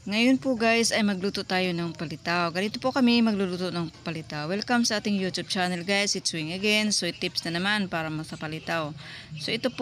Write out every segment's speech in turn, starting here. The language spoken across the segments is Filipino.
Ngayon po guys ay magluto tayo ng palitaw. Ganito po kami magluluto ng palitaw. Welcome sa ating YouTube channel guys. It's Wing again. So tips na naman para sa palitaw. So ito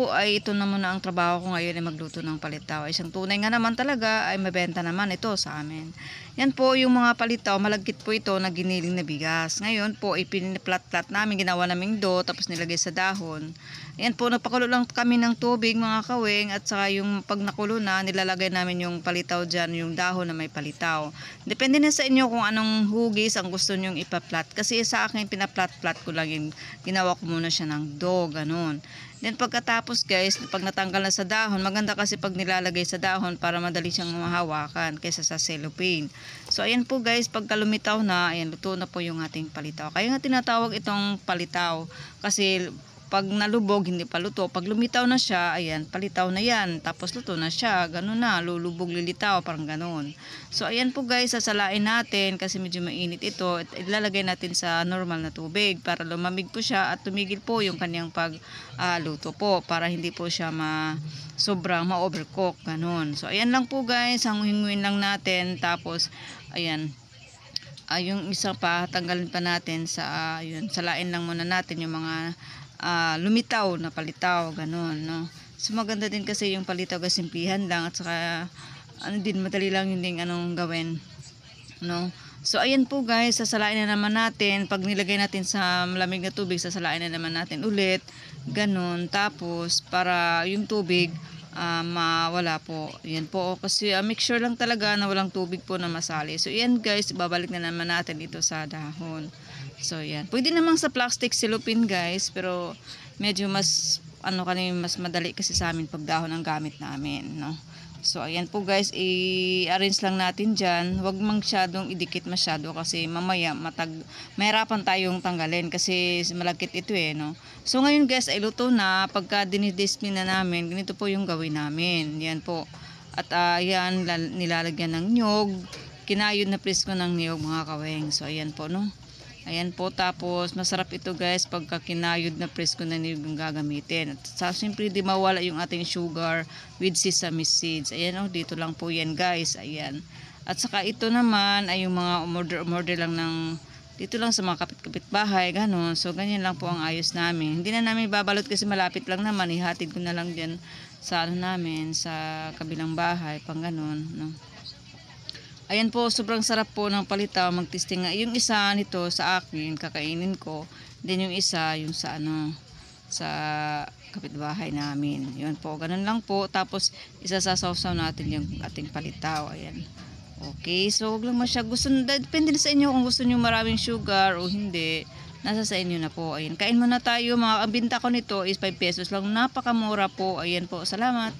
na muna ang trabaho ko ngayon ay magluto ng palitaw. Isang tunay nga naman talaga ay mabenta naman ito sa amin. Yan po yung mga palitaw. Malagkit po ito na giniling na bigas. Ngayon po ay piniplat-plat namin. Ginawa naming dough tapos nilagay sa dahon. Ayan po, nagpakulo lang kami ng tubig mga kawing at saka yung pag nakulo na, nilalagay namin yung palitaw dyan, yung dahon na may palitaw. Depende na sa inyo kung anong hugis ang gusto nyong ipaplat. Kasi sa akin, pinaplat-plat ko lang yung ginawa ko muna siya ng dough, ganun. Then pagkatapos guys, pag natanggal na sa dahon, maganda kasi pag nilalagay sa dahon para madali siyang mahawakan kaysa sa cellophane. So ayan po guys, pagka lumitaw na, ayan, luto na po yung ating palitaw. Kaya nga tinatawag itong palitaw kasi pag nalubog, hindi pa luto. Pag lumitaw na siya, ayan, palitaw na yan. Tapos luto na siya. Ganun na, lulubog, lilitaw, parang ganun. So, ayan po guys, sasalain natin kasi medyo mainit ito. Ilalagay natin sa normal na tubig para lumamig po siya at tumigil po yung kanyang pagluto po para hindi po siya sobrang ma-overcook. Ganun. So, ayan lang po guys, hanguin lang natin. Tapos, ayan, yung isa pa, tanggalin pa natin sa, salain lang muna natin yung mga lumitaw na palitaw, ganun, no. So maganda din kasi yung palitaw kasi simplihan lang at saka madali lang yung anong gawin, no. So ayan po guys, sasalain na naman natin. Pag nilagay natin sa malamig na tubig, sasalain na naman natin ulit, ganun. Tapos para yung tubig mawala po. Yan po kasi make sure lang talaga na walang tubig po na masali. So yan guys, babalik na naman natin ito sa dahon. So yan. Pwede namang sa plastic cellophane guys, pero medyo mas mas madali kasi sa amin pag dahon ang gamit namin, no. So ayan po guys, i-arrange lang natin diyan. Huwag masyadong idikit masyado kasi mamaya mahirapan tayong tanggalin kasi malagkit ito no. So ngayon guys ay luto na. Pagka dinidisplay na namin, ganito po yung gawin namin. Yan po. At yan, nilalagyan ng niyog. Kinayod na presko ng niyog mga kaweng. So ayan po no. Ayan po, tapos masarap ito guys pagka kinayod na presko na niyog yung gagamitin. At siyempre di mawala yung ating sugar with sesame seeds. Ayan dito lang po yan guys. Ayan. At saka ito naman ay yung mga umorder lang ng dito lang sa mga kapit-kapit bahay, gano'n. So ganyan lang po ang ayos namin. Hindi na namin babalot kasi malapit lang naman. Ihatid ko na lang din sa namin, sa kabilang bahay, pang gano'n, no. Ayan po, sobrang sarap po ng palitaw. Magtesting nga. Yung isa nito sa akin, kakainin ko. Then yung isa, yung sa sa kapitbahay namin. Yun po, ganun lang po. Tapos, isasawsaw natin yung ating palitaw. Ayan. Okay, so wag lang depende na sa inyo kung gusto nyo maraming sugar o hindi. Nasa sa inyo na po. Ayan, kain muna tayo. Ang binta ko nito is 5 pesos lang. Napakamura po. Ayan po, salamat.